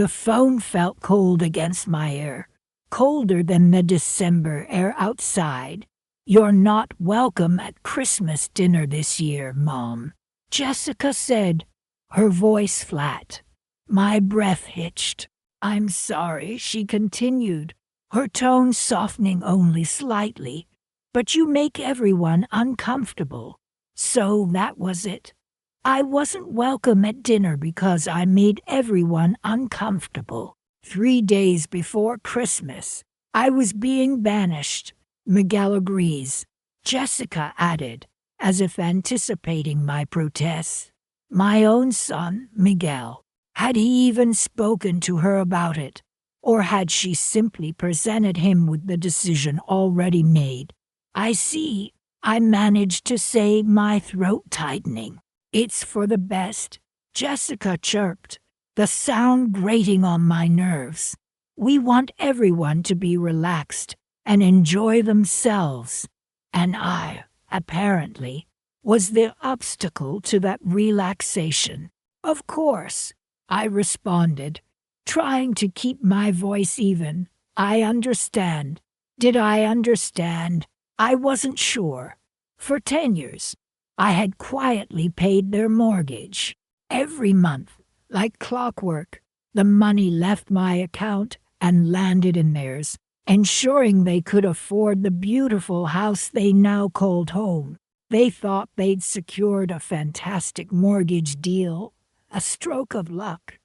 The phone felt cold against my ear, colder than the December air outside. "You're not welcome at Christmas dinner this year, Mom," Jessica said, her voice flat. My breath hitched. "I'm sorry," she continued, her tone softening only slightly. "But you make everyone uncomfortable." So that was it. I wasn't welcome at dinner because I made everyone uncomfortable. 3 days before Christmas, I was being banished. Miguel agrees, Jessica added, as if anticipating my protests. My own son, Miguel. Had he even spoken to her about it? Or had she simply presented him with the decision already made? "I see," I managed to say, my throat tightening. "It's for the best," Jessica chirped, the sound grating on my nerves. "We want everyone to be relaxed and enjoy themselves." And I, apparently, was the obstacle to that relaxation. "Of course," I responded, trying to keep my voice even. "I understand." Did I understand? I wasn't sure. For 10 years, I had quietly paid their mortgage. Every month, like clockwork, the money left my account and landed in theirs, ensuring they could afford the beautiful house they now called home. They thought they'd secured a fantastic mortgage deal, a stroke of luck.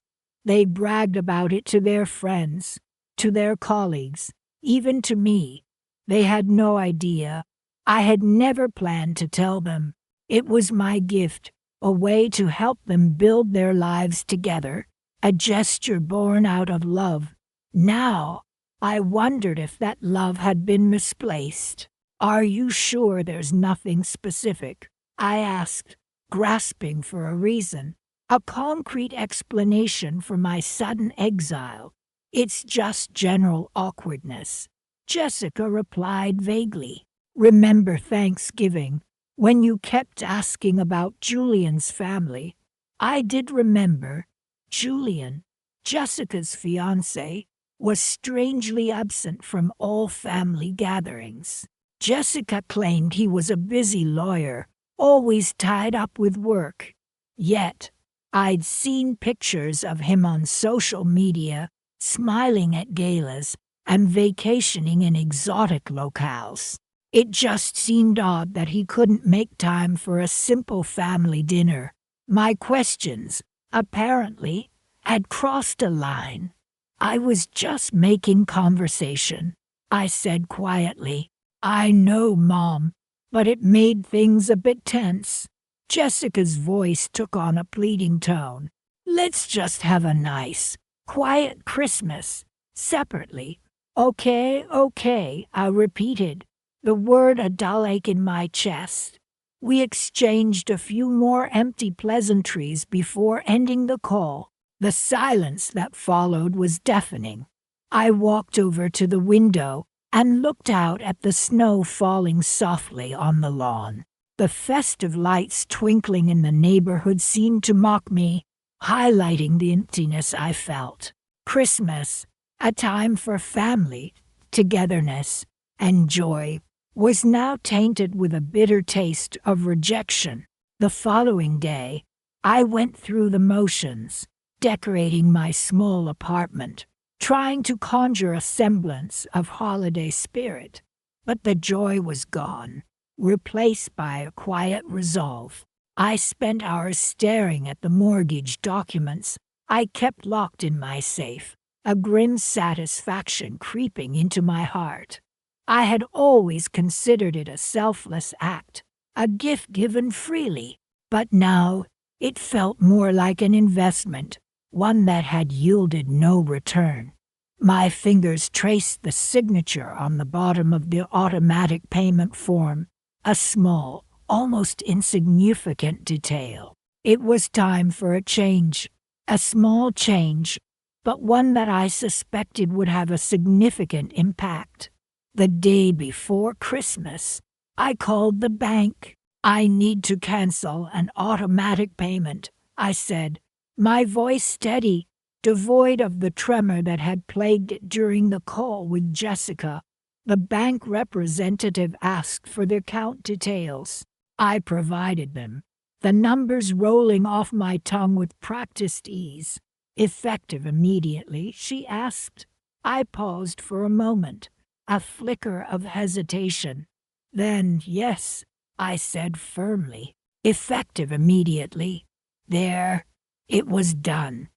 They bragged about it to their friends, to their colleagues, even to me. They had no idea. I had never planned to tell them. It was my gift, a way to help them build their lives together, a gesture born out of love. Now, I wondered if that love had been misplaced. "Are you sure there's nothing specific?" I asked, grasping for a reason, a concrete explanation for my sudden exile. "It's just general awkwardness," Jessica replied vaguely. "Remember Thanksgiving, when you kept asking about Julian's family?" I did remember. Julian, Jessica's fiancé, was strangely absent from all family gatherings. Jessica claimed he was a busy lawyer, always tied up with work. Yet, I'd seen pictures of him on social media, smiling at galas and vacationing in exotic locales. It just seemed odd that he couldn't make time for a simple family dinner. My questions, apparently, had crossed a line. "I was just making conversation," I said quietly. "I know, Mom, but it made things a bit tense." Jessica's voice took on a pleading tone. "Let's just have a nice, quiet Christmas, separately." Okay, I repeated, the word a dull ache in my chest. We exchanged a few more empty pleasantries before ending the call. The silence that followed was deafening. I walked over to the window and looked out at the snow falling softly on the lawn. The festive lights twinkling in the neighborhood seemed to mock me, highlighting the emptiness I felt. Christmas, a time for family, togetherness, and joy, was now tainted with a bitter taste of rejection. The following day, I went through the motions, decorating my small apartment, trying to conjure a semblance of holiday spirit. But the joy was gone, replaced by a quiet resolve. I spent hours staring at the mortgage documents I kept locked in my safe, a grim satisfaction creeping into my heart. I had always considered it a selfless act, a gift given freely, but now it felt more like an investment, one that had yielded no return. My fingers traced the signature on the bottom of the automatic payment form, a small, almost insignificant detail. It was time for a change, a small change, but one that I suspected would have a significant impact. The day before Christmas, I called the bank. "I need to cancel an automatic payment," I said, my voice steady. devoid of the tremor that had plagued it during the call with Jessica. The bank representative asked for their account details. I provided them, the numbers rolling off my tongue with practiced ease. "Effective immediately?" she asked. I paused for a moment, a flicker of hesitation. "Then, yes," I said firmly. "Effective immediately." There, it was done.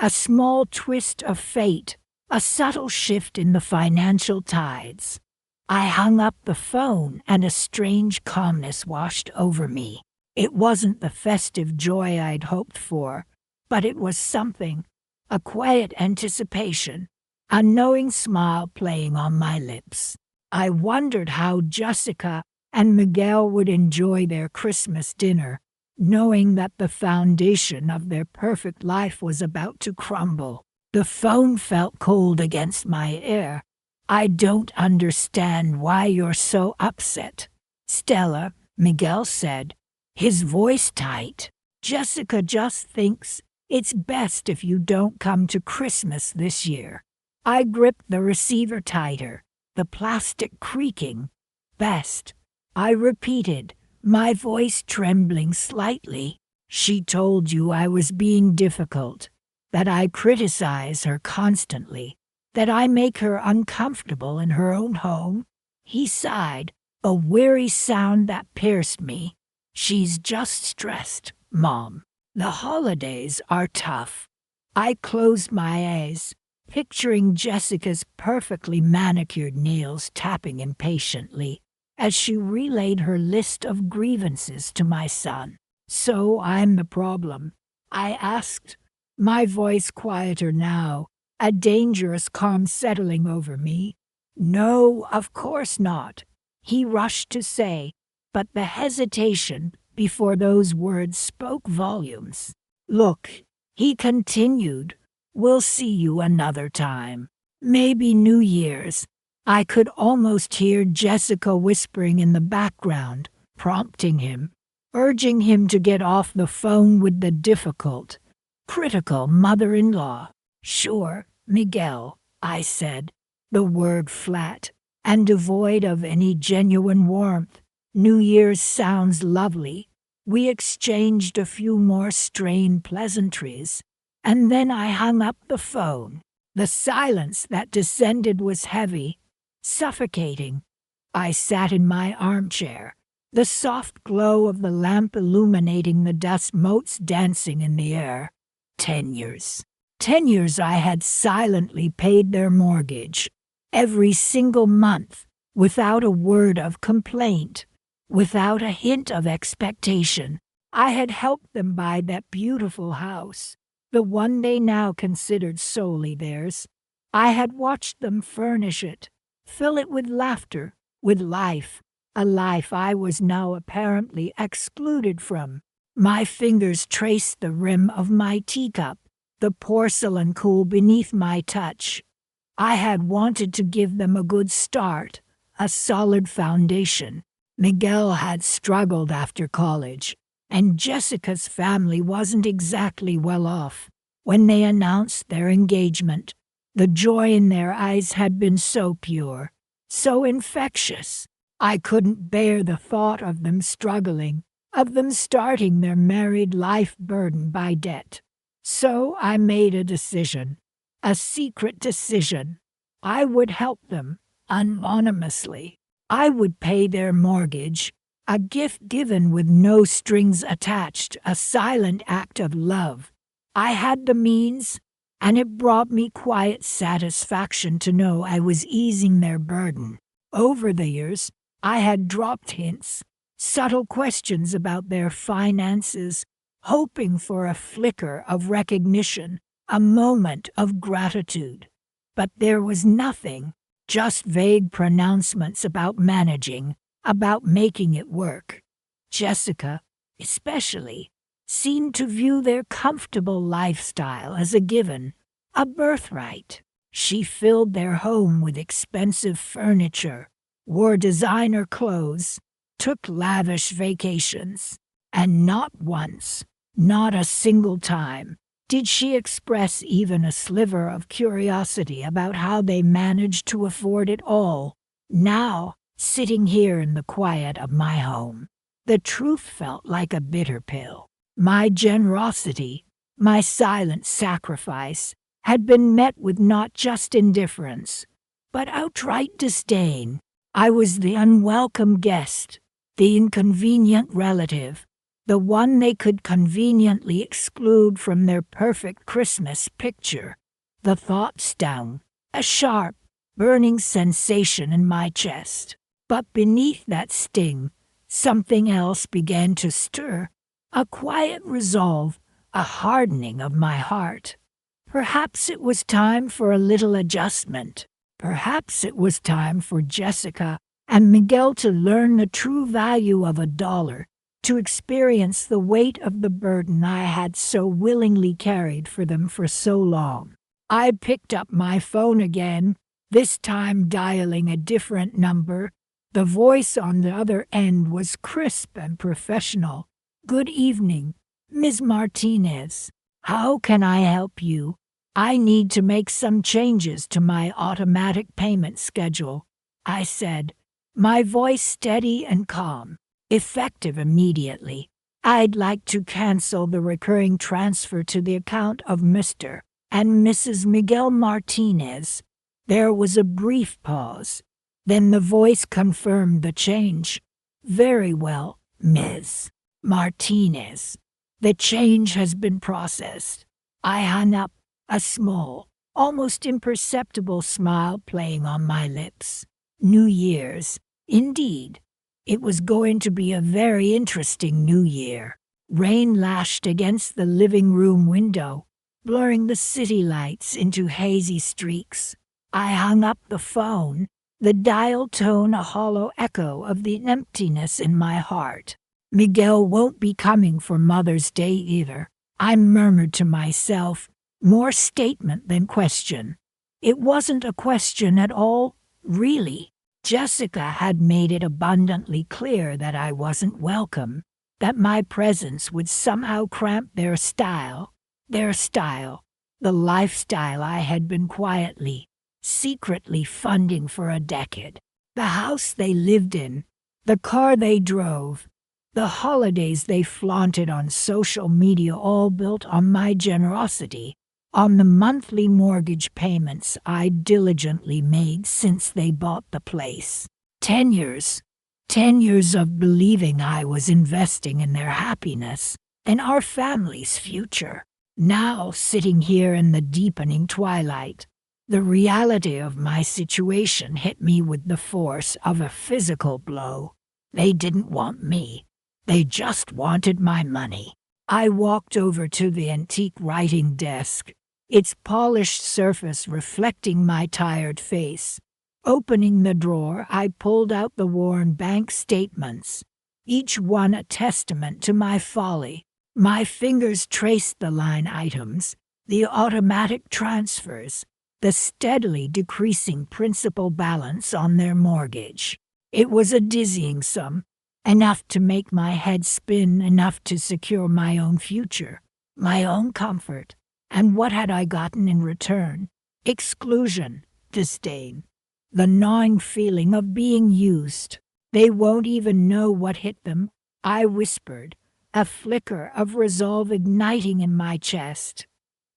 A small twist of fate, a subtle shift in the financial tides. I hung up the phone and a strange calmness washed over me. It wasn't the festive joy I'd hoped for, but it was something, a quiet anticipation, a knowing smile playing on my lips. I wondered how Jessica and Miguel would enjoy their Christmas dinner, knowing that the foundation of their perfect life was about to crumble. The phone felt cold against my ear. "I don't understand why you're so upset, Stella," Miguel said, his voice tight. "Jessica just thinks it's best if you don't come to Christmas this year." I gripped the receiver tighter, the plastic creaking. "Best," I repeated, my voice trembling slightly. "She told you I was being difficult, that I criticize her constantly, that I make her uncomfortable in her own home?" He sighed, a weary sound that pierced me. "She's just stressed, Mom. The holidays are tough." I closed my eyes, picturing Jessica's perfectly manicured nails tapping impatiently as she relayed her list of grievances to my son. "So I'm the problem?" I asked, my voice quieter now, a dangerous calm settling over me. "No, of course not," he rushed to say, but the hesitation before those words spoke volumes. "Look," he continued, "we'll see you another time. Maybe New Year's." I could almost hear Jessica whispering in the background, prompting him, urging him to get off the phone with the difficult, critical mother-in-law. "Sure, Miguel," I said, the word flat and devoid of any genuine warmth. "New Year's sounds lovely." We exchanged a few more strained pleasantries, and then I hung up the phone. The silence that descended was heavy, suffocating. I sat in my armchair, the soft glow of the lamp illuminating the dust motes dancing in the air. 10 years. 10 years I had silently paid their mortgage, every single month, without a word of complaint, without a hint of expectation. I had helped them buy that beautiful house, the one they now considered solely theirs. I had watched them furnish it, fill it with laughter, with life, a life I was now apparently excluded from. My fingers traced the rim of my teacup, the porcelain cool beneath my touch. I had wanted to give them a good start, a solid foundation. Miguel had struggled after college, and Jessica's family wasn't exactly well off. When they announced their engagement, the joy in their eyes had been so pure, so infectious. I couldn't bear the thought of them struggling, of them starting their married life burdened by debt. So I made a decision, a secret decision. I would help them, anonymously. I would pay their mortgage, a gift given with no strings attached, a silent act of love. I had the means, and it brought me quiet satisfaction to know I was easing their burden. Over the years, I had dropped hints, subtle questions about their finances, hoping for a flicker of recognition, a moment of gratitude. But there was nothing, just vague pronouncements about managing, about making it work. Jessica, especially, seemed to view their comfortable lifestyle as a given, a birthright. She filled their home with expensive furniture, wore designer clothes, took lavish vacations, and not once, not a single time, Did she express even a sliver of curiosity about how they managed to afford it all? Now, sitting here in the quiet of my home, the truth felt like a bitter pill. My generosity, my silent sacrifice, had been met with not just indifference, but outright disdain. I was the unwelcome guest, the inconvenient relative, the one they could conveniently exclude from their perfect Christmas picture. The thought stung, a sharp, burning sensation in my chest. But beneath that sting, something else began to stir, a quiet resolve, a hardening of my heart. Perhaps it was time for a little adjustment. Perhaps it was time for Jessica and Miguel to learn the true value of $1, to experience the weight of the burden I had so willingly carried for them for so long. I picked up my phone again, this time dialing a different number. The voice on the other end was crisp and professional. "Good evening, Ms. Martinez. How can I help you? I need to make some changes to my automatic payment schedule," I said, my voice steady and calm, effective immediately. "I'd like to cancel the recurring transfer to the account of Mr. and Mrs. Miguel Martinez." There was a brief pause. Then the voice confirmed the change. "Very well, Ms. Martinez. The change has been processed." I hung up, a small, almost imperceptible smile playing on my lips. New Year's, indeed. It was going to be a very interesting New Year. Rain lashed against the living room window, blurring the city lights into hazy streaks. I hung up the phone, the dial tone a hollow echo of the emptiness in my heart. "Miguel won't be coming for Mother's Day either," I murmured to myself, more statement than question. It wasn't a question at all, really. Jessica had made it abundantly clear that I wasn't welcome, that my presence would somehow cramp their style, the lifestyle I had been quietly, secretly funding for a decade. The house they lived in, the car they drove, the holidays they flaunted on social media, all built on my generosity, on the monthly mortgage payments I diligently made since they bought the place. 10 years. 10 years of believing I was investing in their happiness and our family's future. Now, sitting here in the deepening twilight, the reality of my situation hit me with the force of a physical blow. They didn't want me. They just wanted my money. I walked over to the antique writing desk, its polished surface reflecting my tired face. Opening the drawer, I pulled out the worn bank statements, each one a testament to my folly. My fingers traced the line items, the automatic transfers, the steadily decreasing principal balance on their mortgage. It was a dizzying sum, enough to make my head spin, enough to secure my own future, my own comfort. And what had I gotten in return? Exclusion, disdain, the gnawing feeling of being used. "They won't even know what hit them," I whispered, a flicker of resolve igniting in my chest.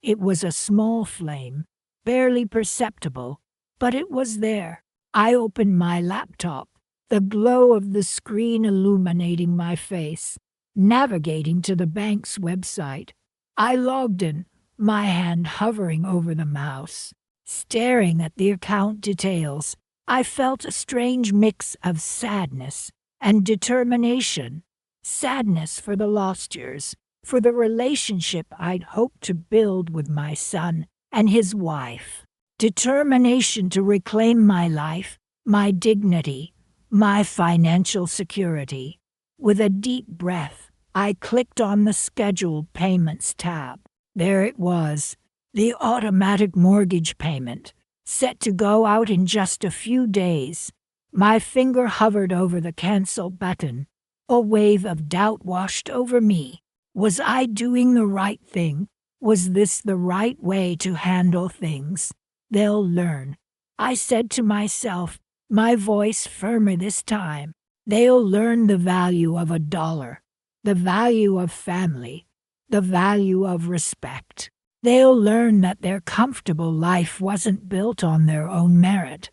It was a small flame, barely perceptible, but it was there. I opened my laptop, the glow of the screen illuminating my face. Navigating to the bank's website, I logged in, my hand hovering over the mouse. Staring at the account details, I felt a strange mix of sadness and determination. Sadness for the lost years, for the relationship I'd hoped to build with my son and his wife. Determination to reclaim my life, my dignity, my financial security. With a deep breath, I clicked on the scheduled payments tab. There it was, the automatic mortgage payment, set to go out in just a few days. My finger hovered over the cancel button. A wave of doubt washed over me. Was I doing the right thing? Was this the right way to handle things? They'll learn. I said to myself, my voice firmer this time. They'll learn the value of $1, the value of family, the value of respect. They'll learn that their comfortable life wasn't built on their own merit,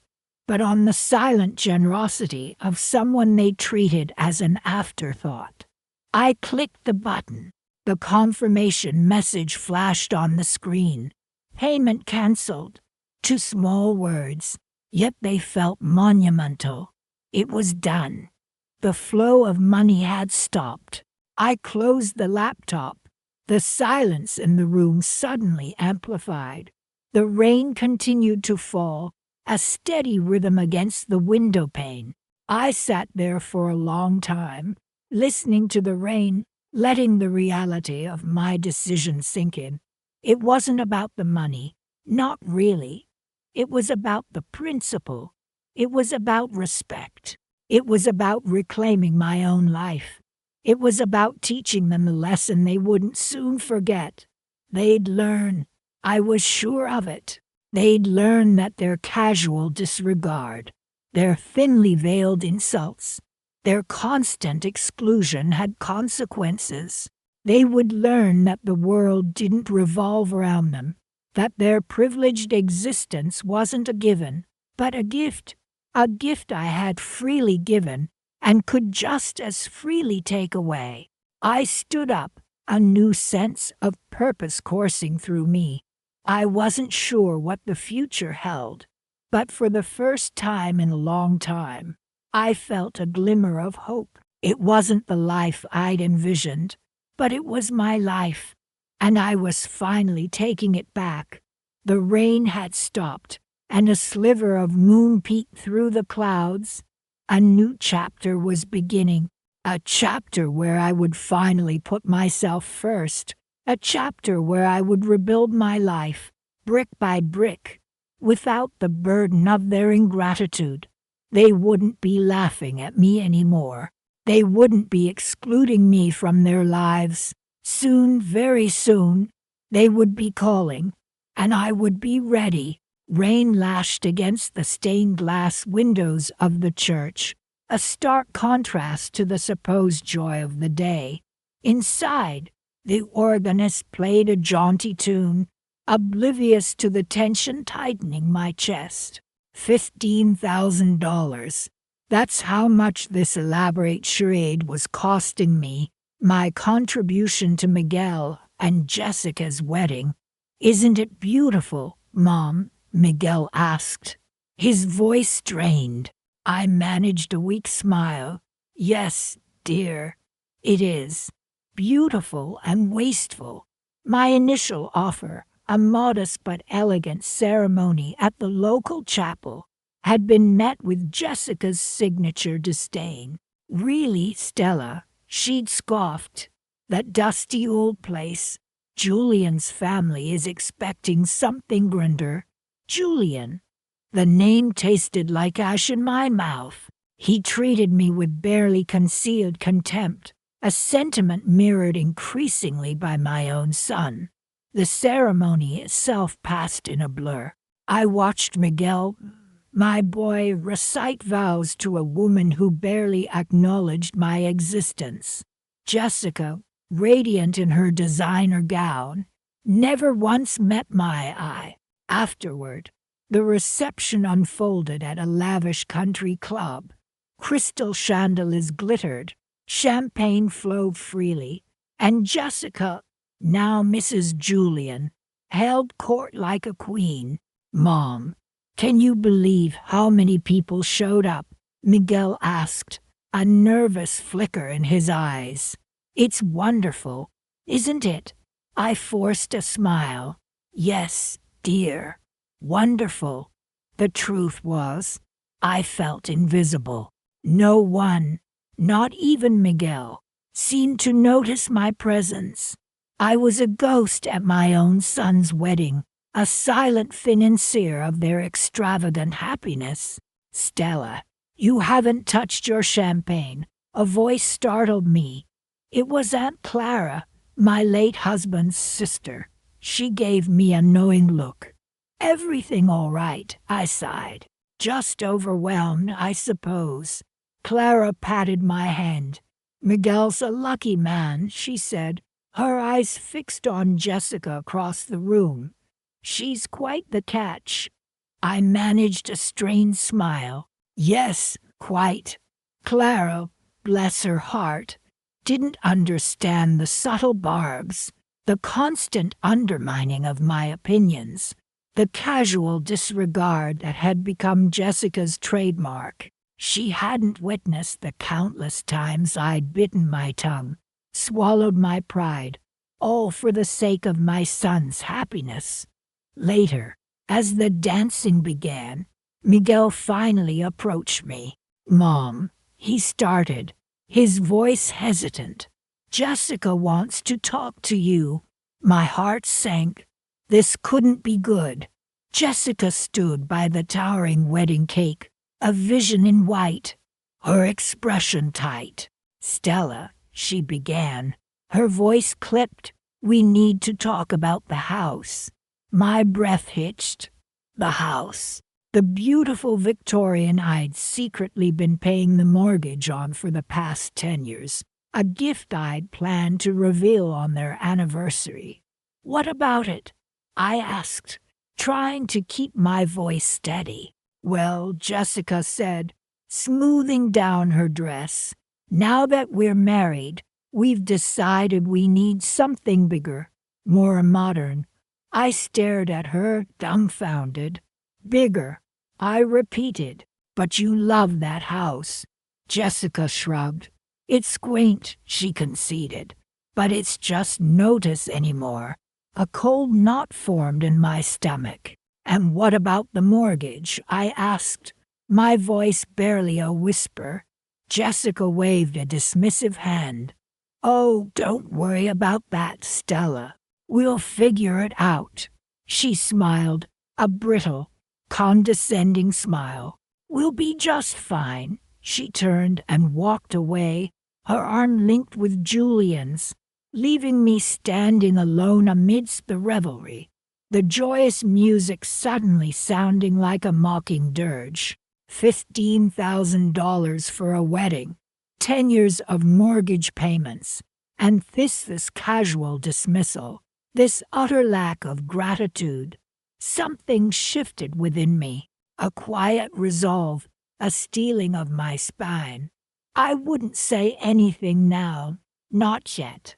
but on the silent generosity of someone they treated as an afterthought. I clicked the button. The confirmation message flashed on the screen. Payment cancelled. 2 small words, yet they felt monumental. It was done. The flow of money had stopped. I closed the laptop. The silence in the room suddenly amplified. The rain continued to fall, a steady rhythm against the window pane. I sat there for a long time, listening to the rain, letting the reality of my decision sink in. It wasn't about the money, not really. It was about the principle. It was about respect. It was about reclaiming my own life. It was about teaching them a lesson they wouldn't soon forget. They'd learn. I was sure of it. They'd learn that their casual disregard, their thinly veiled insults, their constant exclusion had consequences. They would learn that the world didn't revolve around them, that their privileged existence wasn't a given, but a gift I had freely given and could just as freely take away. I stood up, a new sense of purpose coursing through me. I wasn't sure what the future held, but for the first time in a long time, I felt a glimmer of hope. It wasn't the life I'd envisioned, but it was my life, and I was finally taking it back. The rain had stopped, and a sliver of moon peeked through the clouds. A new chapter was beginning, a chapter where I would finally put myself first, a chapter where I would rebuild my life, brick by brick, without the burden of their ingratitude. They wouldn't be laughing at me anymore. They wouldn't be excluding me from their lives. Soon, very soon, they would be calling, and I would be ready. Rain lashed against the stained glass windows of the church, a stark contrast to the supposed joy of the day. Inside, the organist played a jaunty tune, oblivious to the tension tightening my chest. $15,000. That's how much this elaborate charade was costing me, my contribution to Miguel and Jessica's wedding. Isn't it beautiful, Mom? Miguel asked. His voice strained. I managed a weak smile. Yes, dear, it is. Beautiful and wasteful. My initial offer, a modest but elegant ceremony at the local chapel, had been met with Jessica's signature disdain. Really, Stella, she'd scoffed. That dusty old place. Julian's family is expecting something grander. Julian. The name tasted like ash in my mouth. He treated me with barely concealed contempt, a sentiment mirrored increasingly by my own son. The ceremony itself passed in a blur. I watched Miguel, my boy, recite vows to a woman who barely acknowledged my existence. Jessica, radiant in her designer gown, never once met my eye. Afterward, the reception unfolded at a lavish country club. Crystal chandeliers glittered, champagne flowed freely, and Jessica, now Mrs. Julian, held court like a queen. Mom, can you believe how many people showed up? Miguel asked, a nervous flicker in his eyes. It's wonderful, isn't it? I forced a smile. Yes, dear. Wonderful. The truth was, I felt invisible. No one, not even Miguel, seemed to notice my presence. I was a ghost at my own son's wedding, a silent financier of their extravagant happiness. Stella, you haven't touched your champagne. A voice startled me. It was Aunt Clara, my late husband's sister. She gave me a knowing look. Everything all right, I sighed. Just overwhelmed, I suppose. Clara patted my hand. Miguel's a lucky man, she said, her eyes fixed on Jessica across the room. She's quite the catch. I managed a strained smile. Yes, quite. Clara, bless her heart, didn't understand the subtle barbs, the constant undermining of my opinions, the casual disregard that had become Jessica's trademark. She hadn't witnessed the countless times I'd bitten my tongue, swallowed my pride, all for the sake of my son's happiness. Later, as the dancing began, Miguel finally approached me. "Mom," he started, his voice hesitant. "Jessica wants to talk to you." My heart sank. This couldn't be good. Jessica stood by the towering wedding cake, a vision in white, her expression tight. "Stella," she began, her voice clipped, "we need to talk about the house." My breath hitched. The house. The beautiful Victorian I'd secretly been paying the mortgage on for the past 10 years. A gift I'd planned to reveal on their anniversary. "What about it?" I asked, trying to keep my voice steady. "Well," Jessica said, smoothing down her dress, "now that we're married, we've decided we need something bigger, more modern." I stared at her, dumbfounded. "Bigger," I repeated. "But you love that house." Jessica shrugged. "It's quaint," she conceded, "but it's just notice anymore." A cold knot formed in my stomach. "And what about the mortgage?" I asked, my voice barely a whisper. Jessica waved a dismissive hand. "Oh, don't worry about that, Stella. We'll figure it out." She smiled, a brittle, condescending smile. "We'll be just fine." She turned and walked away, her arm linked with Julian's, leaving me standing alone amidst the revelry, the joyous music suddenly sounding like a mocking dirge. $15,000 for a wedding, 10 years of mortgage payments, and this casual dismissal, this utter lack of gratitude. Something shifted within me, a quiet resolve, a steeling of my spine. I wouldn't say anything now, not yet.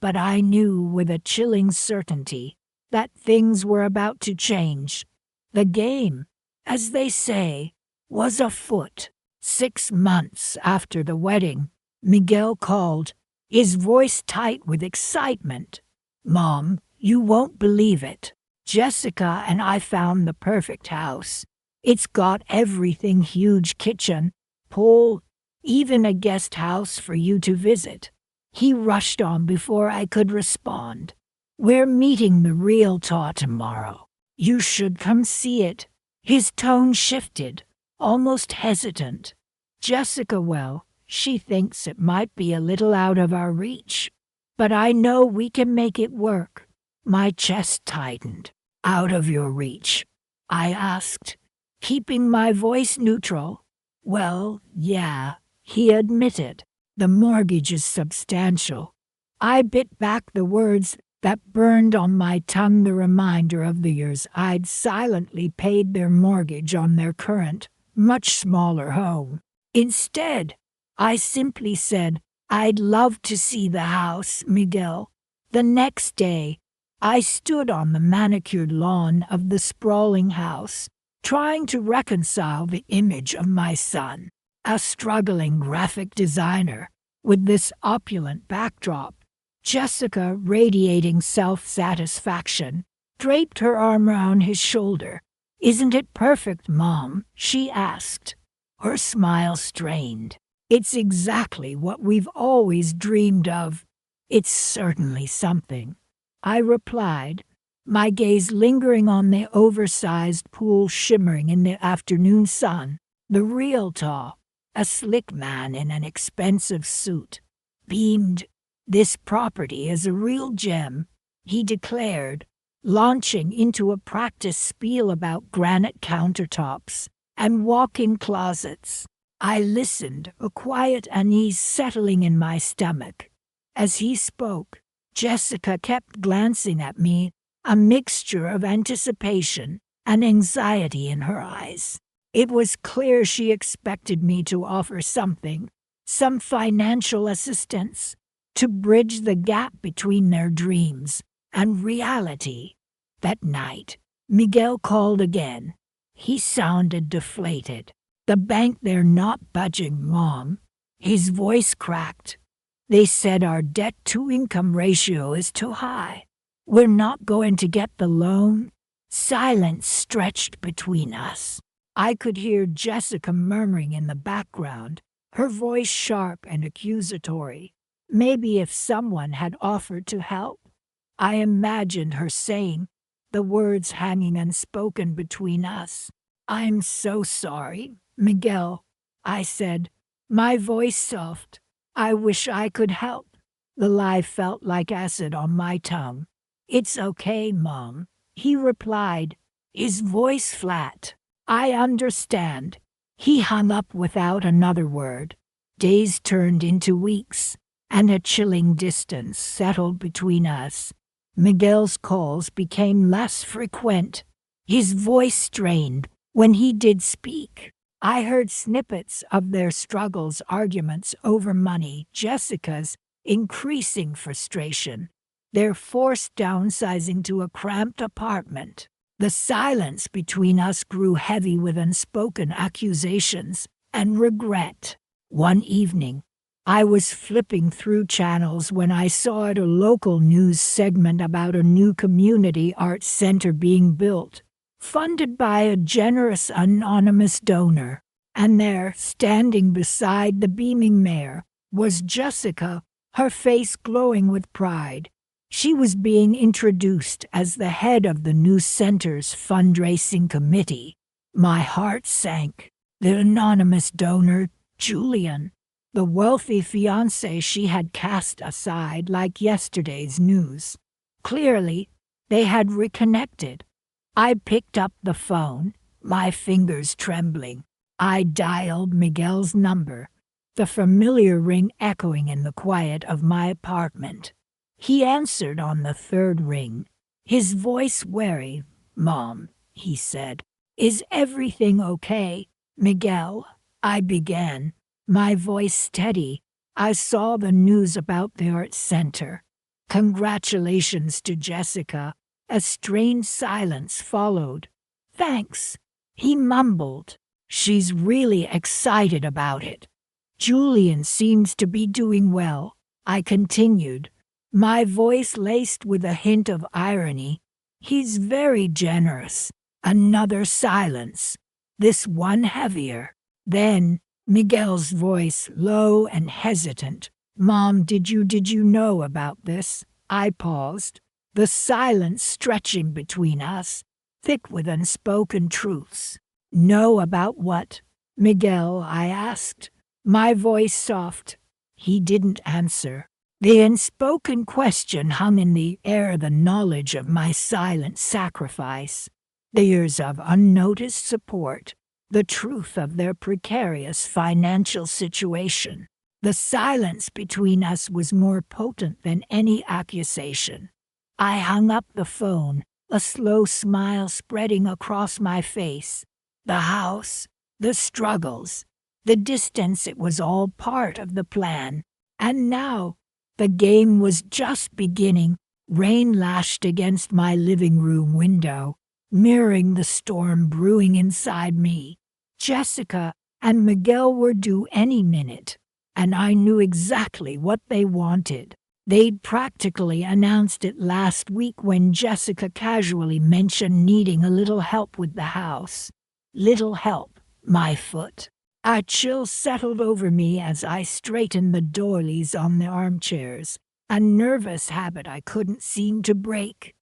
But I knew with a chilling certainty that things were about to change. The game, as they say, was afoot. 6 months after the wedding, Miguel called, his voice tight with excitement. "Mom, you won't believe it. Jessica and I found the perfect house. It's got everything: huge kitchen, pool, even a guest house for you to visit." He rushed on before I could respond. "We're meeting the realtor tomorrow. You should come see it." His tone shifted, almost hesitant. "Jessica, well, she thinks it might be a little out of our reach. But I know we can make it work." My chest tightened. "Out of your reach?" I asked, keeping my voice neutral. "Well, yeah," he admitted. "The mortgage is substantial." I bit back the words that burned on my tongue, the reminder of the years I'd silently paid their mortgage on their current, much smaller home. Instead, I simply said, "I'd love to see the house, Miguel." The next day, I stood on the manicured lawn of the sprawling house, trying to reconcile the image of my son, a struggling graphic designer, with this opulent backdrop. Jessica, radiating self-satisfaction, draped her arm round his shoulder. "Isn't it perfect, Mom?" she asked. Her smile strained. "It's exactly what we've always dreamed of." "It's certainly something," I replied, my gaze lingering on the oversized pool shimmering in the afternoon sun. The realtor, a slick man in an expensive suit, beamed. "This property is a real gem," he declared, launching into a practice spiel about granite countertops and walk-in closets. I listened, a quiet unease settling in my stomach. As he spoke, Jessica kept glancing at me, a mixture of anticipation and anxiety in her eyes. It was clear she expected me to offer something, some financial assistance, to bridge the gap between their dreams and reality. That night, Miguel called again. He sounded deflated. "The bank, they're not budging, Mom." His voice cracked. "They said our debt-to-income ratio is too high. We're not going to get the loan." Silence stretched between us. I could hear Jessica murmuring in the background, her voice sharp and accusatory. Maybe if someone had offered to help. I imagined her saying, the words hanging unspoken between us. "I'm so sorry, Miguel," I said, my voice soft. "I wish I could help." The lie felt like acid on my tongue. "It's okay, Mom," he replied, his voice flat. "I understand." He hung up without another word. Days turned into weeks, and a chilling distance settled between us. Miguel's calls became less frequent. His voice strained when he did speak. I heard snippets of their struggles, arguments over money, Jessica's increasing frustration, their forced downsizing to a cramped apartment. The silence between us grew heavy with unspoken accusations and regret. One evening, I was flipping through channels when I saw a local news segment about a new community arts center being built, funded by a generous anonymous donor. And there, standing beside the beaming mayor, was Jessica, her face glowing with pride. She was being introduced as the head of the new center's fundraising committee. My heart sank. The anonymous donor, Julian, the wealthy fiancé she had cast aside like yesterday's news. Clearly, they had reconnected. I picked up the phone, my fingers trembling. I dialed Miguel's number, the familiar ring echoing in the quiet of my apartment. He answered on the third ring, his voice wary. "Mom," he said, "is everything okay?" "Miguel," I began, my voice steady. "I saw the news about the arts center." "Congratulations to Jessica." A strained silence followed. "Thanks," he mumbled. "She's really excited about it." "Julian seems to be doing well," I continued, my voice laced with a hint of irony. "He's very generous." Another silence, this one heavier. Then, Miguel's voice, low and hesitant. "Mom, did you know about this?" I paused, the silence stretching between us, thick with unspoken truths. "Know about what, Miguel?" I asked, my voice soft. He didn't answer. The unspoken question hung in the air, the knowledge of my silent sacrifice, the years of unnoticed support, the truth of their precarious financial situation. The silence between us was more potent than any accusation. I hung up the phone, a slow smile spreading across my face. The house, the struggles, the distance, it was all part of the plan. And now, the game was just beginning. Rain lashed against my living room window, mirroring the storm brewing inside me. Jessica and Miguel were due any minute, and I knew exactly what they wanted. They'd practically announced it last week when Jessica casually mentioned needing a little help with the house. Little help, my foot. A chill settled over me as I straightened the doilies on the armchairs, a nervous habit I couldn't seem to break.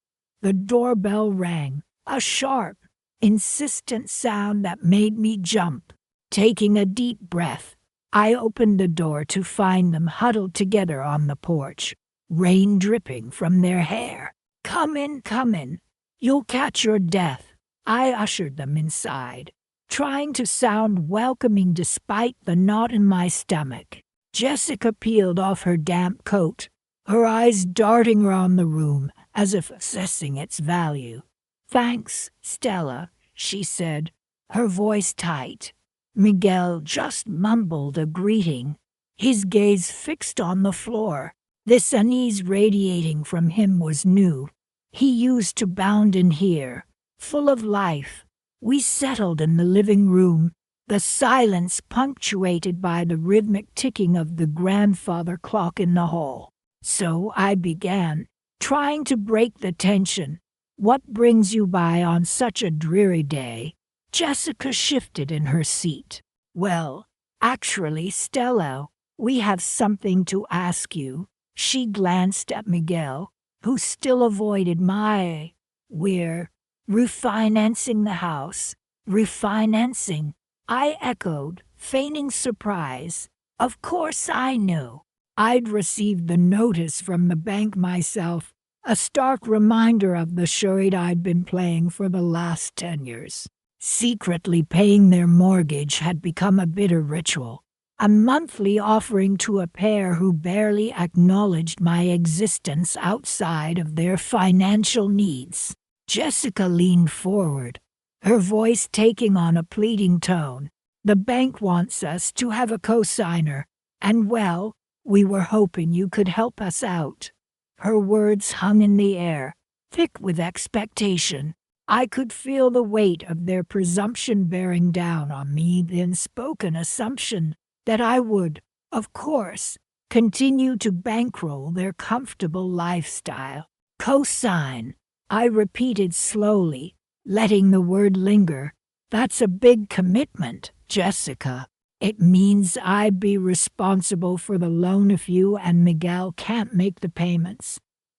The doorbell rang, a sharp, insistent sound that made me jump. Taking a deep breath, I opened the door to find them huddled together on the porch, rain dripping from their hair. Come in," You'll catch your death. I ushered them inside, trying to sound welcoming despite the knot in my stomach. Jessica peeled off her damp coat, her eyes darting around the room as if assessing its value. "Thanks, Stella," she said, her voice tight. Miguel just mumbled a greeting, his gaze fixed on the floor. This unease radiating from him was new. He used to bound in here, full of life. We settled in the living room, the silence punctuated by the rhythmic ticking of the grandfather clock in the hall. So I began, trying to break the tension. "What brings you by on such a dreary day?" Jessica shifted in her seat. "Well, actually, Stella, we have something to ask you." She glanced at Miguel, who still avoided my. "We're refinancing the house." "Refinancing?" I echoed, feigning surprise. Of course I knew. I'd received the notice from the bank myself, a stark reminder of the charade I'd been playing for the last 10 years. Secretly paying their mortgage had become a bitter ritual, a monthly offering to a pair who barely acknowledged my existence outside of their financial needs. Jessica leaned forward, her voice taking on a pleading tone. "The bank wants us to have a co-signer, and well, we were hoping you could help us out." Her words hung in the air, thick with expectation. I could feel the weight of their presumption bearing down on me, the unspoken assumption that I would, of course, continue to bankroll their comfortable lifestyle. "Co-sign," I repeated slowly, letting the word linger. "That's a big commitment, Jessica. It means I'd be responsible for the loan if you and Miguel can't make the payments."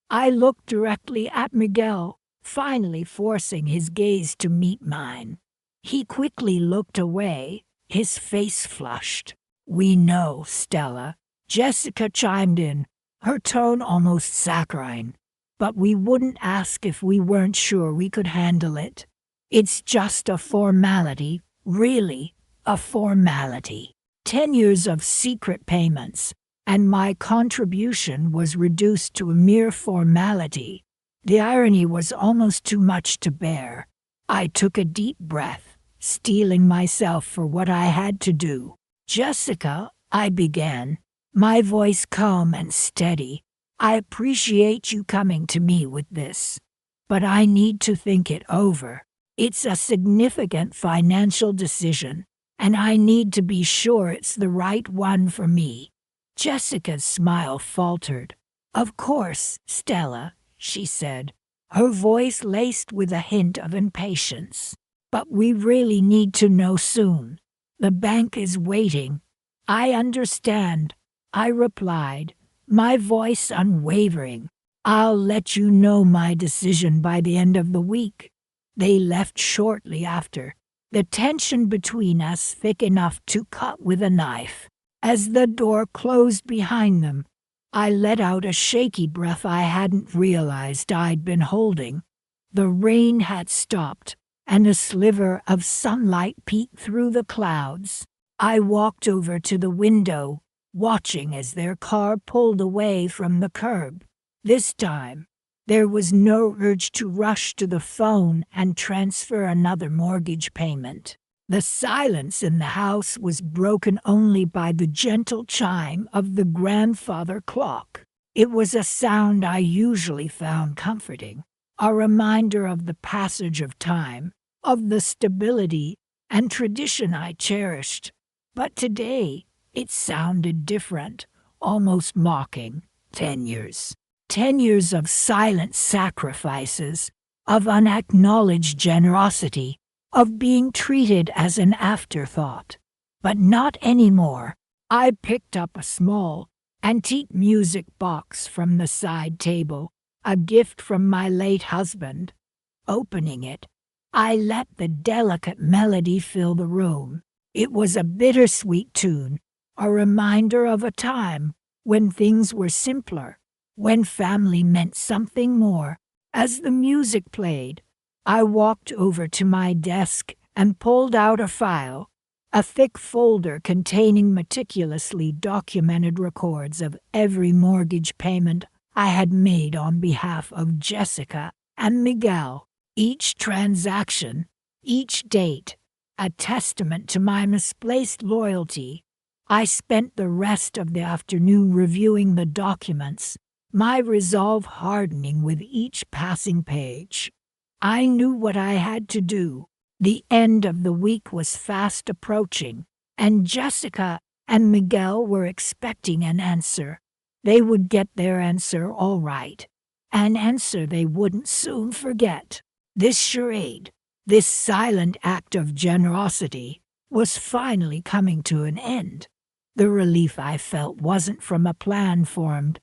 I looked directly at Miguel, finally forcing his gaze to meet mine. He quickly looked away, his face flushed. "We know, Stella," Jessica chimed in, her tone almost saccharine. "But we wouldn't ask if we weren't sure we could handle it. It's just a formality, really, a formality. 10 years of secret payments, and my contribution was reduced to a mere formality." The irony was almost too much to bear. I took a deep breath, steeling myself for what I had to do. "Jessica," I began, my voice calm and steady, "I appreciate you coming to me with this, but I need to think it over. It's a significant financial decision, and I need to be sure it's the right one for me." Jessica's smile faltered. "Of course, Stella," she said, her voice laced with a hint of impatience. "But we really need to know soon. The bank is waiting." "I understand," I replied, my voice unwavering. "I'll let you know my decision by the end of the week." They left shortly after, the tension between us thick enough to cut with a knife. As the door closed behind them, I let out a shaky breath I hadn't realized I'd been holding. The rain had stopped, and a sliver of sunlight peeked through the clouds. I walked over to the window, watching as their car pulled away from the curb. This time, there was no urge to rush to the phone and transfer another mortgage payment. The silence in the house was broken only by the gentle chime of the grandfather clock. It was a sound I usually found comforting, a reminder of the passage of time, of the stability and tradition I cherished. But today, it sounded different, almost mocking. 10 years. 10 years of silent sacrifices, of unacknowledged generosity, of being treated as an afterthought. But not anymore. I picked up a small, antique music box from the side table, a gift from my late husband. Opening it, I let the delicate melody fill the room. It was a bittersweet tune, a reminder of a time when things were simpler, when family meant something more. As the music played, I walked over to my desk and pulled out a file, a thick folder containing meticulously documented records of every mortgage payment I had made on behalf of Jessica and Miguel. Each transaction, each date, a testament to my misplaced loyalty. I spent the rest of the afternoon reviewing the documents, my resolve hardening with each passing page. I knew what I had to do. The end of the week was fast approaching, and Jessica and Miguel were expecting an answer. They would get their answer all right, an answer they wouldn't soon forget. This charade, this silent act of generosity, was finally coming to an end. The relief I felt wasn't from a plan formed,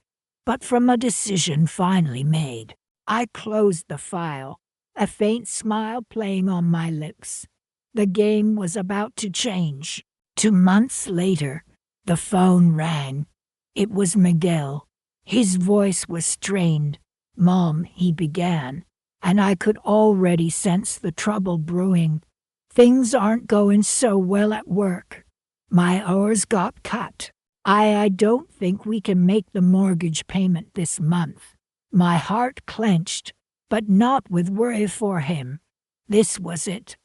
but from a decision finally made. I closed the file, a faint smile playing on my lips. The game was about to change. 2 months later, the phone rang. It was Miguel. His voice was strained. "Mom," he began, and I could already sense the trouble brewing. "Things aren't going so well at work. My hours got cut. I don't think we can make the mortgage payment this month." My heart clenched, but not with worry for him. This was it.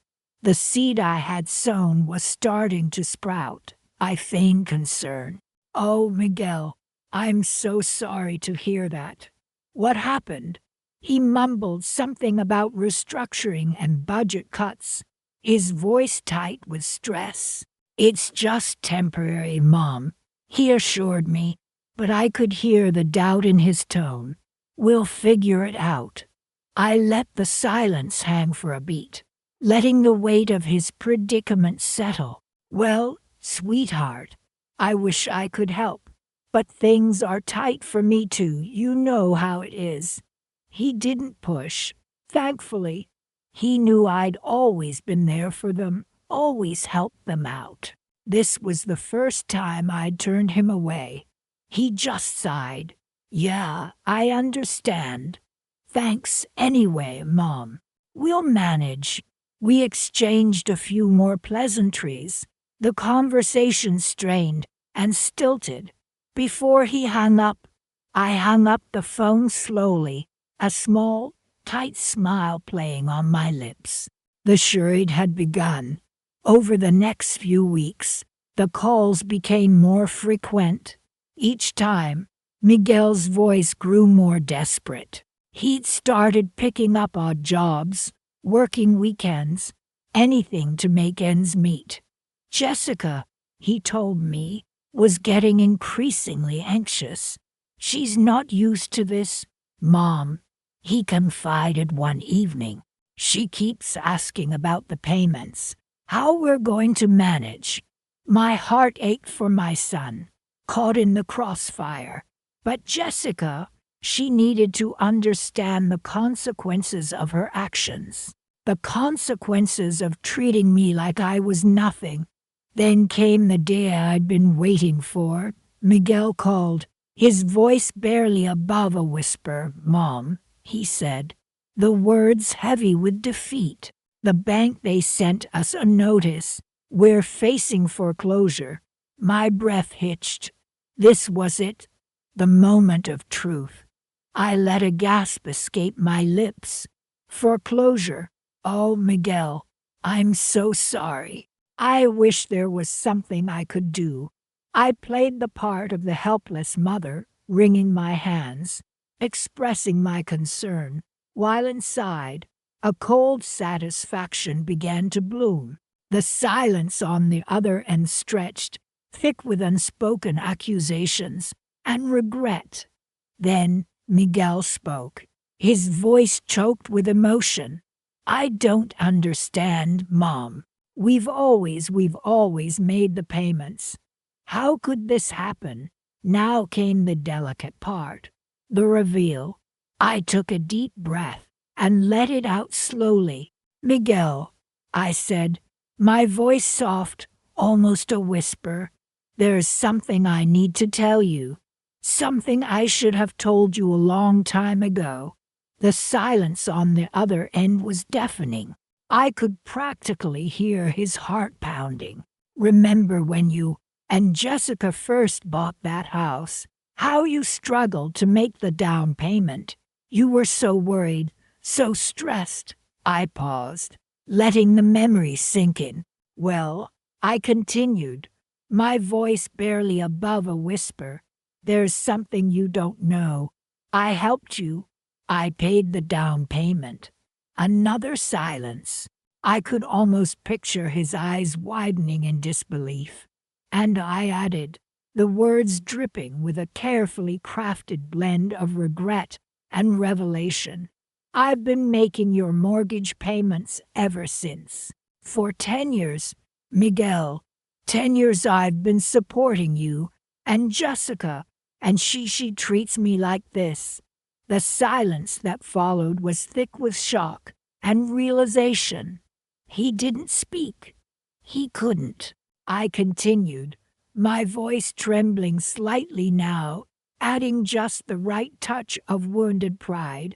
The seed I had sown was starting to sprout. I feigned concern. "Oh, Miguel, I'm so sorry to hear that. What happened?" He mumbled something about restructuring and budget cuts, his voice tight with stress. "It's just temporary, Mom," he assured me, but I could hear the doubt in his tone. "We'll figure it out." I let the silence hang for a beat, letting the weight of his predicament settle. "Well, sweetheart, I wish I could help, but things are tight for me too. You know how it is." He didn't push, thankfully. He knew I'd always been there for them, always helped them out. This was the first time I'd turned him away. He just sighed. "Yeah, I understand. Thanks anyway, Mom. We'll manage." We exchanged a few more pleasantries. The conversation strained and stilted. Before he hung up, I hung up the phone slowly, a small, tight smile playing on my lips. The charade had begun. Over the next few weeks, the calls became more frequent. Each time, Miguel's voice grew more desperate. He'd started picking up odd jobs, working weekends, anything to make ends meet. Jessica, he told me, was getting increasingly anxious. "She's not used to this, Mom," he confided one evening. "She keeps asking about the payments, how we're going to manage." My heart ached for my son, caught in the crossfire. But Jessica, she needed to understand the consequences of her actions, the consequences of treating me like I was nothing. Then came the day I'd been waiting for. Miguel called, his voice barely above a whisper. "Mom," he said, the words heavy with defeat. "The bank, they sent us a notice. We're facing foreclosure." My breath hitched. This was it, the moment of truth. I let a gasp escape my lips. "Foreclosure? Oh, Miguel, I'm so sorry. I wish there was something I could do." I played the part of the helpless mother, wringing my hands, expressing my concern, while inside, a cold satisfaction began to bloom. The silence on the other end stretched, thick with unspoken accusations and regret. Then Miguel spoke, his voice choked with emotion. "I don't understand, Mom. We've always made the payments. How could this happen?" Now came the delicate part, the reveal. I took a deep breath and let it out slowly. "Miguel," I said, my voice soft, almost a whisper, "there's something I need to tell you. Something I should have told you a long time ago. The silence on the other end was deafening. I could practically hear his heart pounding. Remember when you and Jessica first bought that house? How you struggled to make the down payment. You were so worried, so stressed. I paused, letting the memory sink in. Well, I continued, my voice barely above a whisper. There's something you don't know. I helped you. I paid the down payment. Another silence. I could almost picture his eyes widening in disbelief. And I added, the words dripping with a carefully crafted blend of regret and revelation. I've been making your mortgage payments ever since. For 10 years, Miguel. 10 years I've been supporting you and Jessica, and she treats me like this. The silence that followed was thick with shock and realization. He didn't speak. He couldn't. I continued, my voice trembling slightly now, adding just the right touch of wounded pride.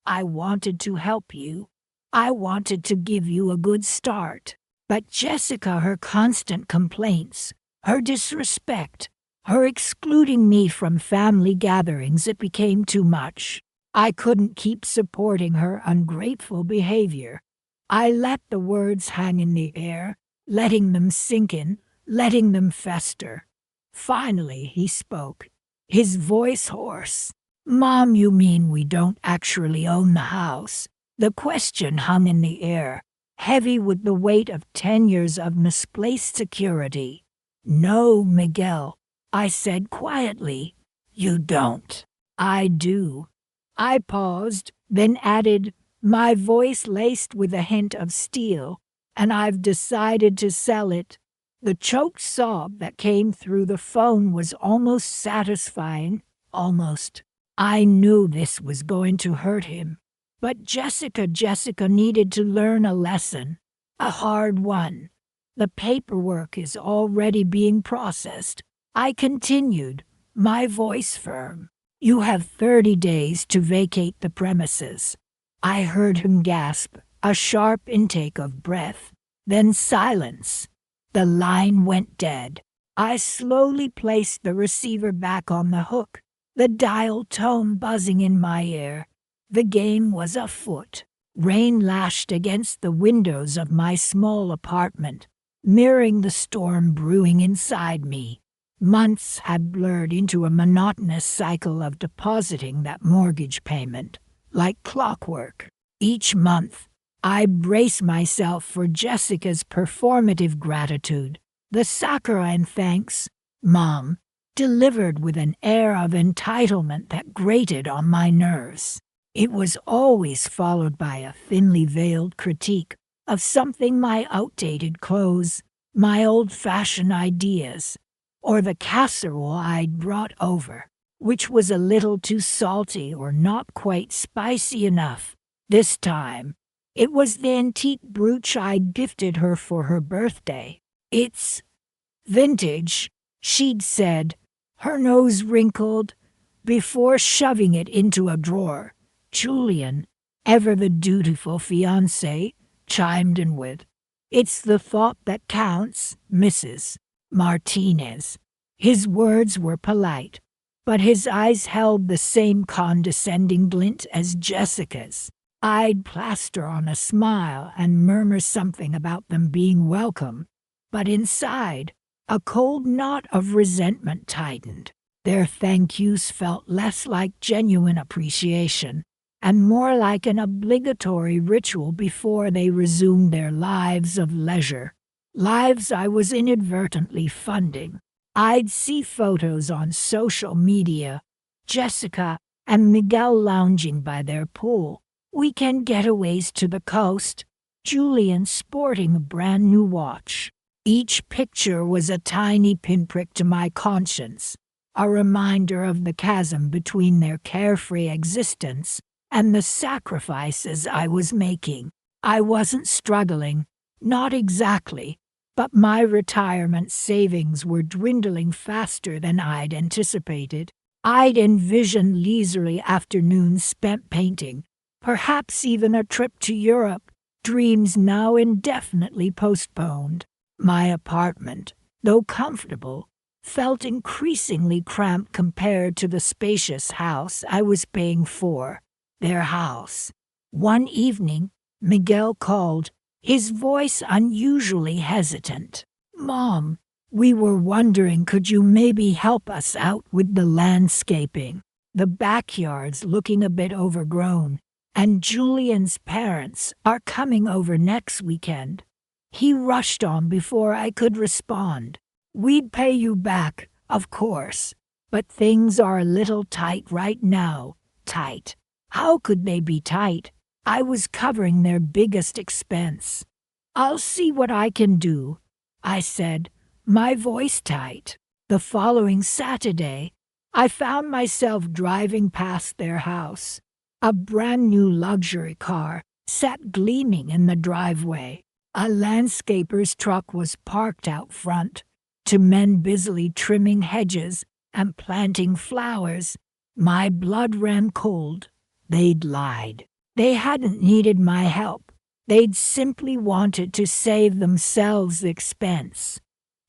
I wanted to help you. I wanted to give you a good start. But Jessica, her constant complaints, her disrespect, her excluding me from family gatherings, it became too much. I couldn't keep supporting her ungrateful behavior. I let the words hang in the air, letting them sink in, letting them fester. Finally, he spoke, his voice hoarse. Mom, you mean we don't actually own the house? The question hung in the air, heavy with the weight of 10 years of misplaced security. No, Miguel, I said quietly. You don't. I do. I paused, then added, my voice laced with a hint of steel, and I've decided to sell it. The choked sob that came through the phone was almost satisfying, almost. I knew this was going to hurt him. But Jessica needed to learn a lesson, a hard one. The paperwork is already being processed. I continued, my voice firm. You have 30 days to vacate the premises. I heard him gasp, a sharp intake of breath, then silence. The line went dead. I slowly placed the receiver back on the hook, the dial tone buzzing in my ear. The game was afoot. Rain lashed against the windows of my small apartment, mirroring the storm brewing inside me. Months had blurred into a monotonous cycle of depositing that mortgage payment, like clockwork. Each month, I braced myself for Jessica's performative gratitude, the saccharine thanks, Mom, delivered with an air of entitlement that grated on my nerves. It was always followed by a thinly veiled critique of something, my outdated clothes, my old-fashioned ideas, or the casserole I'd brought over, which was a little too salty or not quite spicy enough. This time, it was the antique brooch I'd gifted her for her birthday. It's vintage, she'd said, her nose wrinkled, before shoving it into a drawer. Julian, ever the dutiful fiancé, chimed in with, It's the thought that counts, Mrs. Martinez. His words were polite, but his eyes held the same condescending glint as Jessica's. I'd plaster on a smile and murmur something about them being welcome, but inside, a cold knot of resentment tightened. Their thank yous felt less like genuine appreciation and more like an obligatory ritual before they resumed their lives of leisure. Lives I was inadvertently funding. I'd see photos on social media, Jessica and Miguel lounging by their pool, weekend getaways to the coast, Julian sporting a brand new watch. Each picture was a tiny pinprick to my conscience, a reminder of the chasm between their carefree existence and the sacrifices I was making. I wasn't struggling, not exactly, but my retirement savings were dwindling faster than I'd anticipated. I'd envisioned leisurely afternoons spent painting, Perhaps even a trip to Europe, dreams now indefinitely postponed. My apartment, though comfortable, felt increasingly cramped compared to the spacious house I was paying for. Their house. One evening, Miguel called, his voice unusually hesitant. "Mom, we were wondering, could you maybe help us out with the landscaping? The backyard's looking a bit overgrown, and Julian's parents are coming over next weekend." He rushed on before I could respond. "We'd pay you back, of course, but things are a little tight right now." Tight? How could they be tight? I was covering their biggest expense. "I'll see what I can do," I said, my voice tight. The following Saturday, I found myself driving past their house. A brand new luxury car sat gleaming in the driveway. A landscaper's truck was parked out front. Two men busily trimming hedges and planting flowers. My blood ran cold. They'd lied. They hadn't needed my help. They'd simply wanted to save themselves the expense.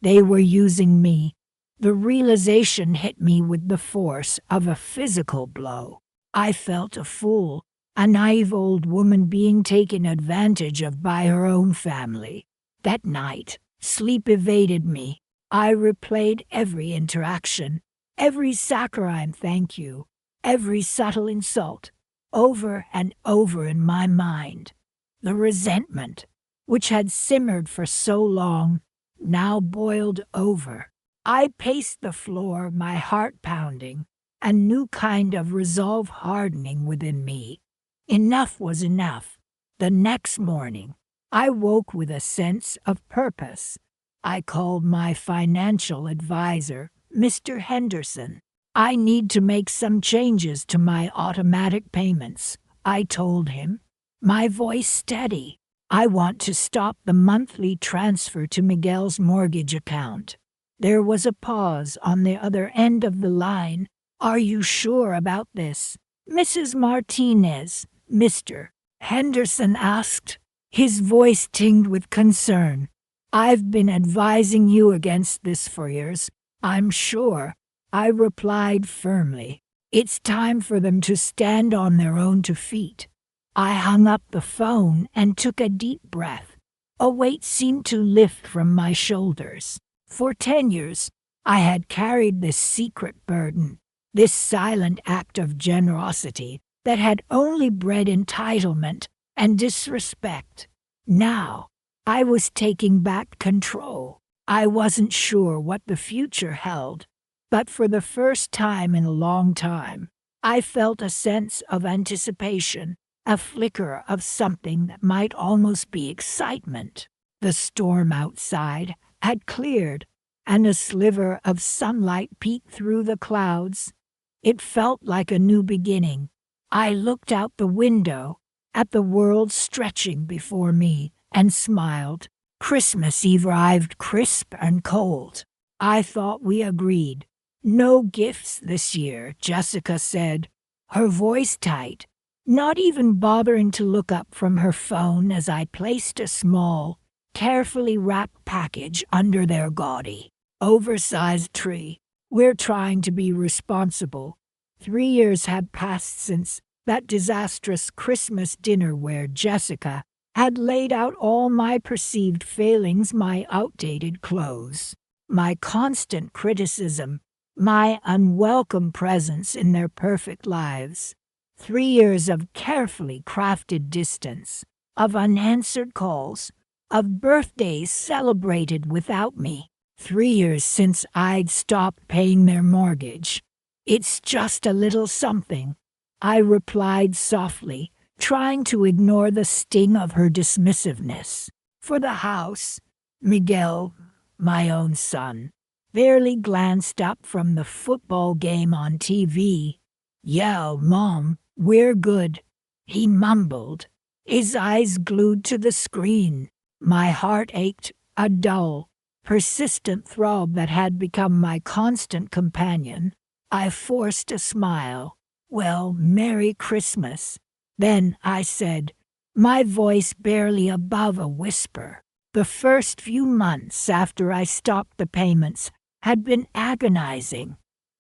They were using me. The realization hit me with the force of a physical blow. I felt a fool, a naive old woman being taken advantage of by her own family. That night, sleep evaded me. I replayed every interaction, every saccharine thank you, every subtle insult, over and over in my mind. The resentment, which had simmered for so long, now boiled over. I paced the floor, my heart pounding, a new kind of resolve hardening within me. Enough was enough. The next morning, I woke with a sense of purpose. I called my financial advisor, Mr. Henderson. "I need to make some changes to my automatic payments," I told him, my voice steady. "I want to stop the monthly transfer to Miguel's mortgage account." There was a pause on the other end of the line. "Are you sure about this, Mrs. Martinez?" Mr. Henderson asked, his voice tinged with concern. "I've been advising you against this for years, I'm sure," I replied firmly. "It's time for them to stand on their own 2 feet." I hung up the phone and took a deep breath. A weight seemed to lift from my shoulders. For 10 years, I had carried this secret burden, this silent act of generosity that had only bred entitlement and disrespect. Now, I was taking back control. I wasn't sure what the future held, but for the first time in a long time, I felt a sense of anticipation, a flicker of something that might almost be excitement. The storm outside had cleared, and a sliver of sunlight peeked through the clouds. It felt like a new beginning. I looked out the window at the world stretching before me and smiled. Christmas Eve arrived crisp and cold. I thought we agreed. "No gifts this year," Jessica said, her voice tight, not even bothering to look up from her phone as I placed a small, carefully wrapped package under their gaudy, oversized tree. "We're trying to be responsible." 3 years had passed since that disastrous Christmas dinner where Jessica had laid out all my perceived failings, my outdated clothes, my constant criticism, my unwelcome presence in their perfect lives. 3 years of carefully crafted distance, of unanswered calls, of birthdays celebrated without me. 3 years since I'd stopped paying their mortgage. "It's just a little something," I replied softly, trying to ignore the sting of her dismissiveness. "For the house." Miguel, my own son, barely glanced up from the football game on TV. "Yeah, Mom, we're good," he mumbled, his eyes glued to the screen. My heart ached, a dull, persistent throb that had become my constant companion. I forced a smile. "Well, Merry Christmas." Then I said, my voice barely above a whisper. The first few months after I stopped the payments had been agonizing.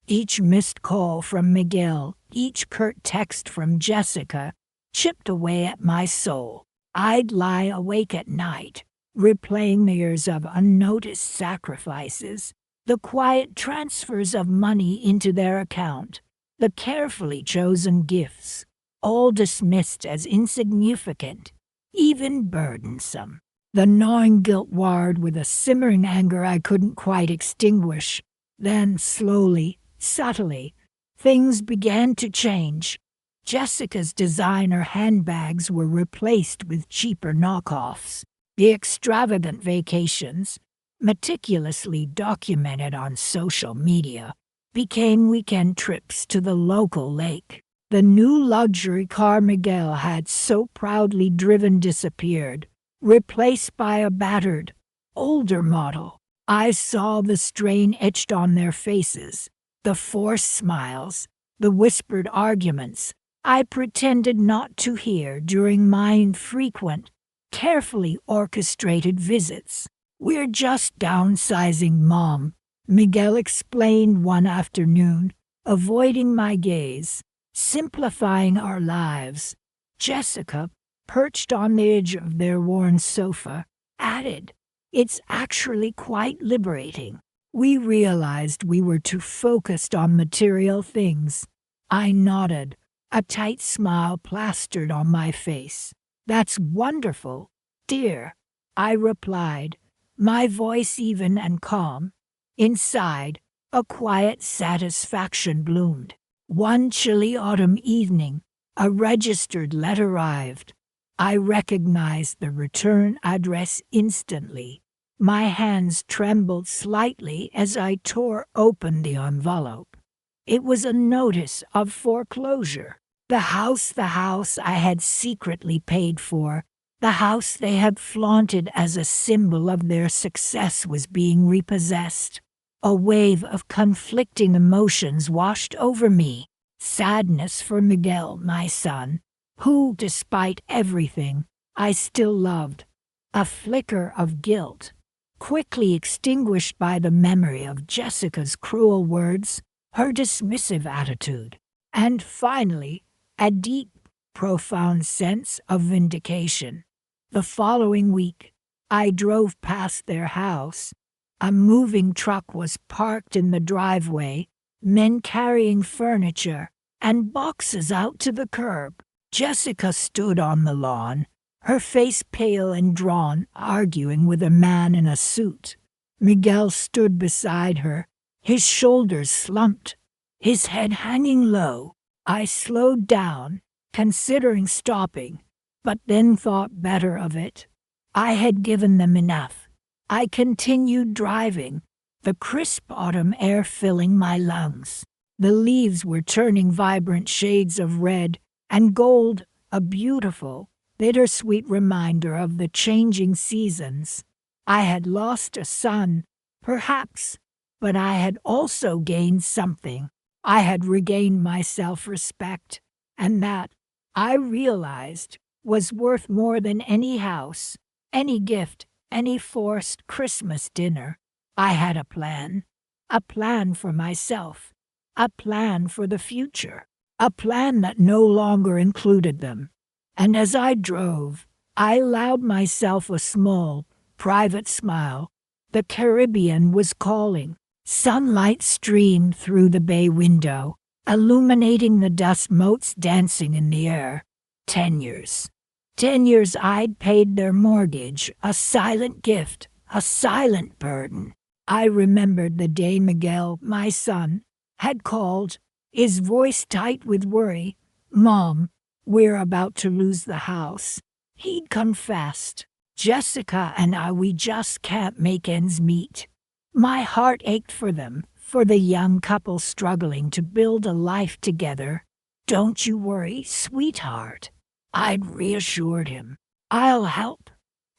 Each missed call from Miguel, each curt text from Jessica, chipped away at my soul. I'd lie awake at night, replaying the years of unnoticed sacrifices, the quiet transfers of money into their account, the carefully chosen gifts, all dismissed as insignificant, even burdensome. The gnawing guilt warred with a simmering anger I couldn't quite extinguish. Then, slowly, subtly, things began to change. Jessica's designer handbags were replaced with cheaper knockoffs. The extravagant vacations, meticulously documented on social media, became weekend trips to the local lake. The new luxury car Miguel had so proudly driven disappeared, replaced by a battered, older model. I saw the strain etched on their faces, the forced smiles, the whispered arguments I pretended not to hear during my infrequent, carefully orchestrated visits. We're just downsizing, Mom, Miguel explained one afternoon, avoiding my gaze, simplifying our lives. Jessica, perched on the edge of their worn sofa, added, it's actually quite liberating. We realized we were too focused on material things. I nodded, a tight smile plastered on my face. That's wonderful, dear, I replied, my voice even and calm. Inside, a quiet satisfaction bloomed. One chilly autumn evening, a registered letter arrived. I recognized the return address instantly. My hands trembled slightly as I tore open the envelope. It was a notice of foreclosure. The house I had secretly paid for, the house they had flaunted as a symbol of their success, was being repossessed. A wave of conflicting emotions washed over me. Sadness for Miguel, my son, who, despite everything, I still loved. A flicker of guilt, quickly extinguished by the memory of Jessica's cruel words, her dismissive attitude, and finally, a deep, profound sense of vindication. The following week, I drove past their house. A moving truck was parked in the driveway, men carrying furniture and boxes out to the curb. Jessica stood on the lawn, her face pale and drawn, arguing with a man in a suit. Miguel stood beside her, his shoulders slumped, his head hanging low. I slowed down, considering stopping, but then thought better of it. I had given them enough. I continued driving, the crisp autumn air filling my lungs. The leaves were turning vibrant shades of red and gold, a beautiful, bittersweet reminder of the changing seasons. I had lost a son, perhaps, but I had also gained something. I had regained my self-respect, and that, I realized, was worth more than any house, any gift, any forced Christmas dinner. I had a plan for myself, a plan for the future, a plan that no longer included them. And as I drove, I allowed myself a small, private smile. The Caribbean was calling. Sunlight streamed through the bay window, illuminating the dust motes dancing in the air. 10 years. 10 years I'd paid their mortgage, a silent gift, a silent burden. I remembered the day Miguel, my son, had called, his voice tight with worry. Mom, we're about to lose the house. He'd confessed. Jessica and I, we just can't make ends meet. My heart ached for them, for the young couple struggling to build a life together. Don't you worry, sweetheart, I'd reassured him. I'll help.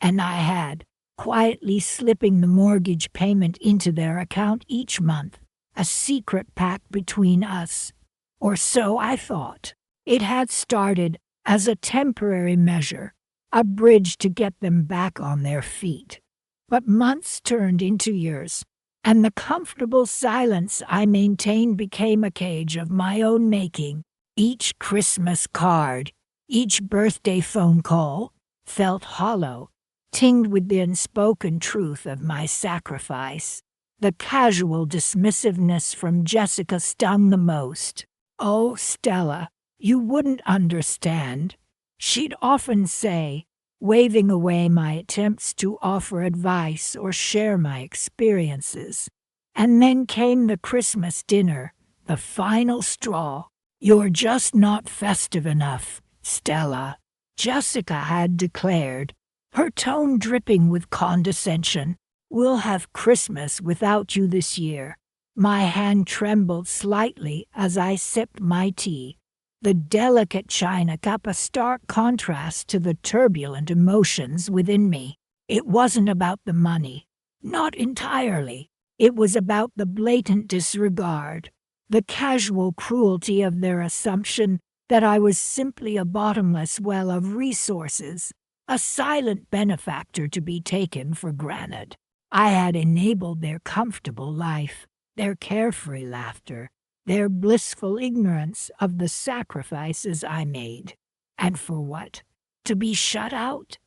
And I had, quietly slipping the mortgage payment into their account each month, a secret pact between us. Or so I thought. It had started as a temporary measure, a bridge to get them back on their feet. But months turned into years, and the comfortable silence I maintained became a cage of my own making. Each Christmas card, each birthday phone call, felt hollow, tinged with the unspoken truth of my sacrifice. The casual dismissiveness from Jessica stung the most. "Oh, Stella, you wouldn't understand," she'd often say, waving away my attempts to offer advice or share my experiences. And then came the Christmas dinner, the final straw. "You're just not festive enough, Stella," Jessica had declared, her tone dripping with condescension. "We'll have Christmas without you this year." My hand trembled slightly as I sipped my tea, the delicate china cup a stark contrast to the turbulent emotions within me. It wasn't about the money. Not entirely. It was about the blatant disregard, the casual cruelty of their assumption that I was simply a bottomless well of resources, a silent benefactor to be taken for granted. I had enabled their comfortable life, their carefree laughter, their blissful ignorance of the sacrifices I made. And for what? To be shut out,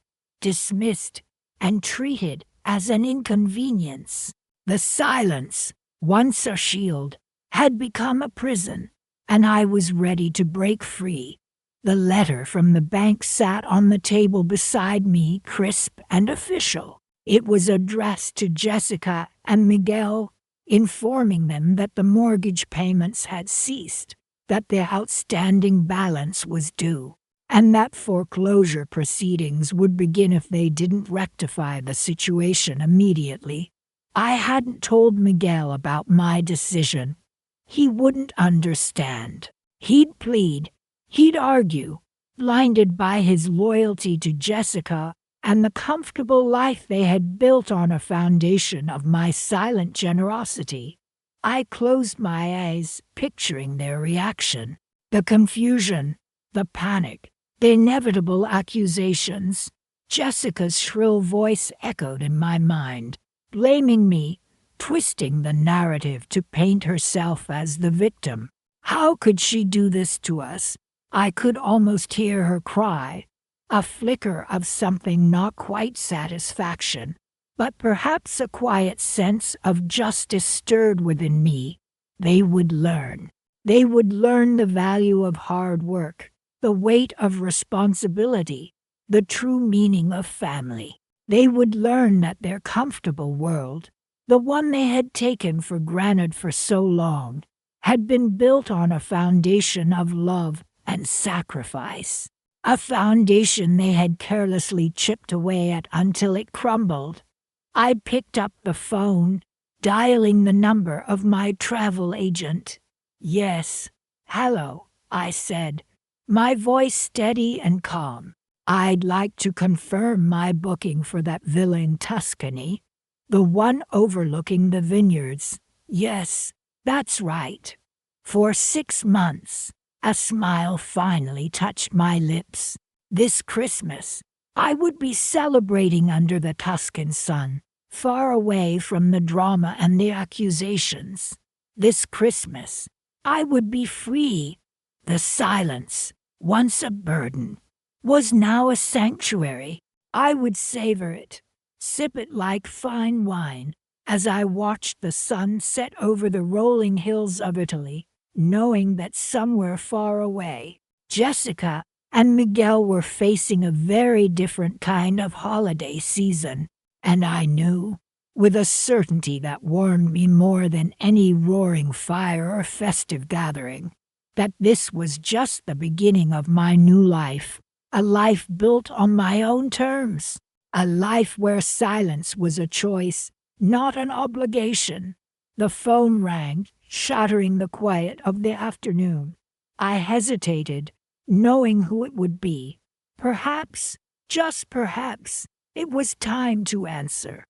dismissed, and treated as an inconvenience. The silence, once a shield, had become a prison, and I was ready to break free. The letter from the bank sat on the table beside me, crisp and official. It was addressed to Jessica and Miguel, informing them that the mortgage payments had ceased, that the outstanding balance was due, and that foreclosure proceedings would begin if they didn't rectify the situation immediately. I hadn't told Miguel about my decision. He wouldn't understand. He'd plead, he'd argue, blinded by his loyalty to Jessica and the comfortable life they had built on a foundation of my silent generosity. I closed my eyes, picturing their reaction. The confusion, the panic, the inevitable accusations. Jessica's shrill voice echoed in my mind, blaming me, twisting the narrative to paint herself as the victim. How could she do this to us? I could almost hear her cry, a flicker of something not quite satisfaction, but perhaps a quiet sense of justice stirred within me. They would learn. They would learn the value of hard work, the weight of responsibility, the true meaning of family. They would learn that their comfortable world, the one they had taken for granted for so long, had been built on a foundation of love and sacrifice. A foundation they had carelessly chipped away at until it crumbled. I picked up the phone, dialing the number of my travel agent. "Yes, hello," I said, my voice steady and calm. "I'd like to confirm my booking for that villa in Tuscany, the one overlooking the vineyards. Yes, that's right. For 6 months." A smile finally touched my lips. This Christmas, I would be celebrating under the Tuscan sun, far away from the drama and the accusations. This Christmas, I would be free. The silence, once a burden, was now a sanctuary. I would savor it, sip it like fine wine, as I watched the sun set over the rolling hills of Italy, knowing that somewhere far away, Jessica and Miguel were facing a very different kind of holiday season, and I knew, with a certainty that warmed me more than any roaring fire or festive gathering, that this was just the beginning of my new life, a life built on my own terms, a life where silence was a choice, not an obligation. The phone rang, shattering the quiet of the afternoon. I hesitated, knowing who it would be. Perhaps, just perhaps, it was time to answer.